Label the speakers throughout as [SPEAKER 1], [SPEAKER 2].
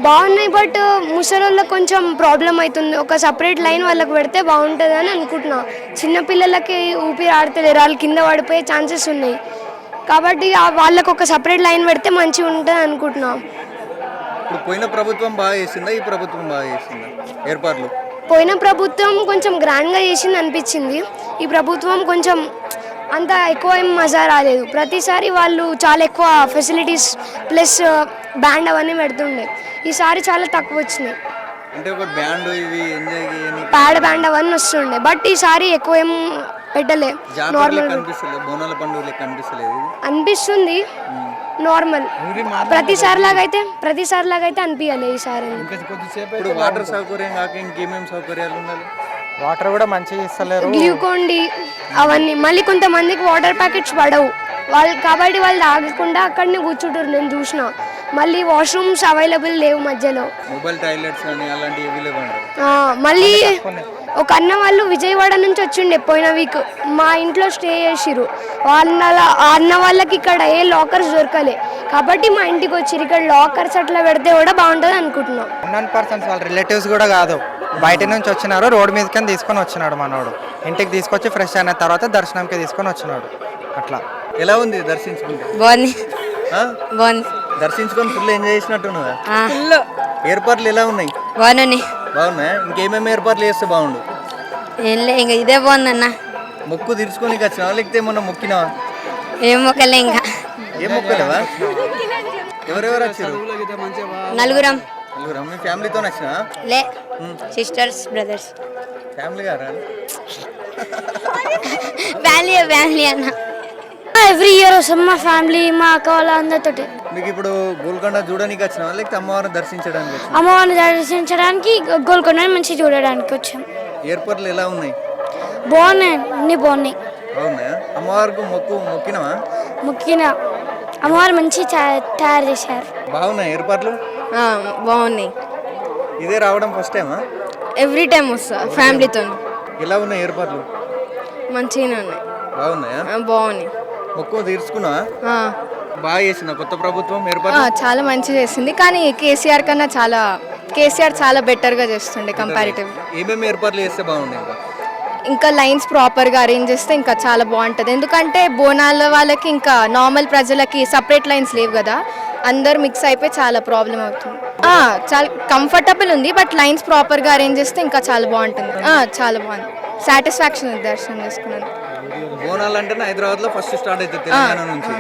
[SPEAKER 1] బాగున్నాయి, బట్ ముసలోళ్ళకి కొంచెం ప్రాబ్లం అవుతుంది. ఒక సపరేట్ లైన్ వాళ్ళకి పెడితే బాగుంటుంది అని అనుకుంటున్నా. చిన్నపిల్లలకి ఊపిరి ఆడతలేరు, వాళ్ళు కింద పడిపోయే ఛాన్సెస్ ఉన్నాయి. కాబట్టి వాళ్ళకు ఒక సపరేట్ లైన్ పెడితే మంచిగా ఉంటుంది అనుకుంటున్నాం.
[SPEAKER 2] ఇప్పుడు పోయిన ప్రభుత్వం బాగా చేసిందా, ఈ ప్రభుత్వం బాగా చేసిందా ఏర్పాట్లు?
[SPEAKER 1] పోయిన ప్రభుత్వం కొంచెం గ్రాండ్గా చేసింది అనిపించింది. ఈ ప్రభుత్వం కొంచెం అంత ఎక్కువ ఏం మజా రాలేదు. ప్రతిసారి వాళ్ళు చాలా ఎక్కువ ఫెసిలిటీస్ ప్లస్ బ్యాండ్ అవన్నీ పెడుతుండే. ఈసారి చాలా తక్కువ వచ్చినాయి.
[SPEAKER 2] అంటే ఒక బ్యాండ్ ఇవి ఎంజాయ్ చేయని
[SPEAKER 1] ప్యాడ్ బ్యాండ్ అవన్నీ వస్తుండే, బట్ ఈసారి ఎక్కువ ఏం పెట్టలే. నార్మల్
[SPEAKER 2] కనిపిస్తలేదు, బోనాల పండుగ కనిపిస్తలేదు.
[SPEAKER 1] అనిపిస్తుంది నార్మల్. ప్రతిసారి లాగా అయితే అనిపించాలి ఈసారి.
[SPEAKER 2] ఇప్పుడు వాటర్ సౌకర్యం కాక ఇంకేమేమి సౌకర్యాలు ఉండాలి?
[SPEAKER 3] వాటర్ కూడా మంచిగా ఇస్తలేరు.
[SPEAKER 1] గ్లూకోన్ డి అవన్నీ, మళ్ళీ కొంతమందికి వాటర్ ప్యాకెట్స్ పడవు కాబట్టి వాళ్ళు తాగకుండా అక్కడనే కూర్చుంటారు. నేను చూసిన. మళ్ళీ వాష్రూమ్స్ అవైలబుల్ లేవు మధ్యలో.
[SPEAKER 2] మొబైల్ టాయిలెట్స్ అని అలాంటివి అవైలబుల్.
[SPEAKER 1] మళ్ళీ ఒక అన్న వాళ్ళు విజయవాడ నుంచి వచ్చిండే పోయిన వీక్, మా ఇంట్లో స్టే చేసిరు. అన్న వాళ్ళకి ఇక్కడ ఏ లాకర్స్ దొరకలే కాబట్టి మా ఇంటికి వచ్చి ఇక్కడ లాకర్స్ అట్లా పెడితే కూడా బాగుంటుంది అనుకుంటున్నాం.
[SPEAKER 3] 1% వాళ్ళ రిలేటివ్స్ కూడా కాదు, బయట నుంచి వచ్చినారు. రోడ్ మీదకి తీసుకొని వచ్చినాడు మనోడు. ఇంటికి తీసుకొచ్చి ఫ్రెష్ అయిన తర్వాత దర్శనంకి తీసుకొని వచ్చినాడు. అట్లా
[SPEAKER 2] ఎలా ఉంది దర్శించుకుంటే?
[SPEAKER 4] బాగుంది.
[SPEAKER 2] దర్శించుకొని ఫుల్ ఎంజాయ్ చేసినట్టున్నావా? ఏర్పాట్లు ఎలా ఉన్నాయి? బాగున్నాయా? ఇంకేమేమి ఏర్పాట్లు చేస్తే బాగుండు?
[SPEAKER 4] ఏం లే, ఇంకా ఇదే బాగుందన్న.
[SPEAKER 2] మొక్కు తీర్చుకొని వచ్చినావా లేకపోతే ఏమన్నా మొక్కినావా?
[SPEAKER 4] ఏం మొక్కలే, ఇంకా
[SPEAKER 2] ఏం మొక్కలేవా? ఎవరెవరు వచ్చారు?
[SPEAKER 4] నలుగురం.
[SPEAKER 2] మీ ఫ్యామిలీతో వచ్చినా?
[SPEAKER 4] లే, సిస్టర్స్ బ్రదర్స్.
[SPEAKER 2] ఫ్యామిలీ గారా?
[SPEAKER 4] ఫ్యామిలీ అన్న.
[SPEAKER 1] ఎవ్రీ ఇయర్ వస్తాం మా ఫ్యామిలీ, మా అక్క వాళ్ళ అందరితో.
[SPEAKER 2] మీకు ఇప్పుడు గోల్కొండ చూడడానికి వచ్చినా లేకపోతే అమ్మవారిని దర్శించడానికి వచ్చినా?
[SPEAKER 1] అమ్మవారిని దర్శించడానికి, గోల్కొండని మంచిగా చూడడానికి వచ్చాం.
[SPEAKER 2] ఏర్పాట్లు ఎలా ఉన్నాయి?
[SPEAKER 1] బాగున్నాయి, అన్ని బాగున్నాయి.
[SPEAKER 2] బాగున్నాయా? అమ్మవారికి మొక్కినవా?
[SPEAKER 1] ముఖ్యంగా అమ్మవారు మంచి తయారు చేశారు.
[SPEAKER 2] బాగున్నాయి ఏర్పాట్లు?
[SPEAKER 4] బాగున్నాయి.
[SPEAKER 2] ఇదే రావడం ఫస్ట్ టైమా?
[SPEAKER 4] ఎవ్రీ టైం వస్తా ఫ్యామిలీతో.
[SPEAKER 2] ఎలా ఉన్నాయి ఏర్పాట్లు?
[SPEAKER 4] మంచిగానే ఉన్నాయి.
[SPEAKER 2] బాగున్నాయా?
[SPEAKER 4] బాగున్నాయి.
[SPEAKER 2] మొక్కు తీర్చుకున్నావా? బాగా చేసిందా కొత్త ప్రభుత్వం ఏర్పాటు?
[SPEAKER 4] చాలా మంచిగా చేసింది, కానీ కేసీఆర్ చాలా బెటర్గా చేస్తుండే కంపారిటివ్.
[SPEAKER 2] ఏమేమి ఏర్పాట్లు చేస్తే బాగుంది?
[SPEAKER 4] ఇంకా లైన్స్ ప్రాపర్గా అరేంజ్ చేస్తే ఇంకా చాలా బాగుంటుంది. ఎందుకంటే బోనాల వాళ్ళకి ఇంకా నార్మల్ ప్రజలకి సపరేట్ లైన్స్ లేవు కదా, అందరు మిక్స్ అయిపోయి చాలా ప్రాబ్లం అవుతుంది. చాలా కంఫర్టబుల్ ఉంది, బట్ లైన్స్ ప్రాపర్గా అరేంజ్ చేస్తే ఇంకా చాలా బాగుంటుంది. చాలా బాగుంది, సాటిస్ఫాక్షన్ దర్శనం చేసుకున్నాను.
[SPEAKER 2] బోనాలు అంటే హైదరాబాద్లో ఫస్ట్ స్టార్ట్ అవుతుంది తెలంగాణ నుంచి.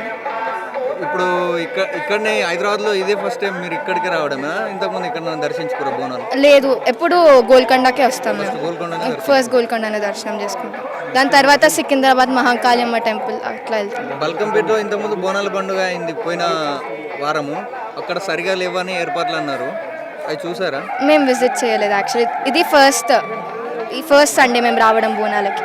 [SPEAKER 2] ఇప్పుడు ఇక్కడనే హైదరాబాద్లో ఇదే ఫస్ట్ టైం మీరు ఇక్కడికి రావడమా? ఇంతకుముందు ఇక్కడ దర్శించుకోరా బోనాలు?
[SPEAKER 4] లేదు, ఎప్పుడు గోల్కొండకే వస్తాం. ఫస్ట్ గోల్కొండనే దర్శనం చేసుకుంటాం, దాని తర్వాత సికింద్రాబాద్ మహాకాళమ్మ టెంపుల్ అట్లా వెళ్తాం.
[SPEAKER 2] బల్కంపేటలో ఇంతకుముందు బోనాల పండుగ అయింది పోయిన వారము, అక్కడ సరిగా లేవని ఏర్పాట్లు అన్నారు, అవి చూసారా?
[SPEAKER 4] మేము విజిట్ చేయలేదు యాక్చువల్లీ. ఇది ఫస్ట్ సండే మేము రావడం బోనాలకి.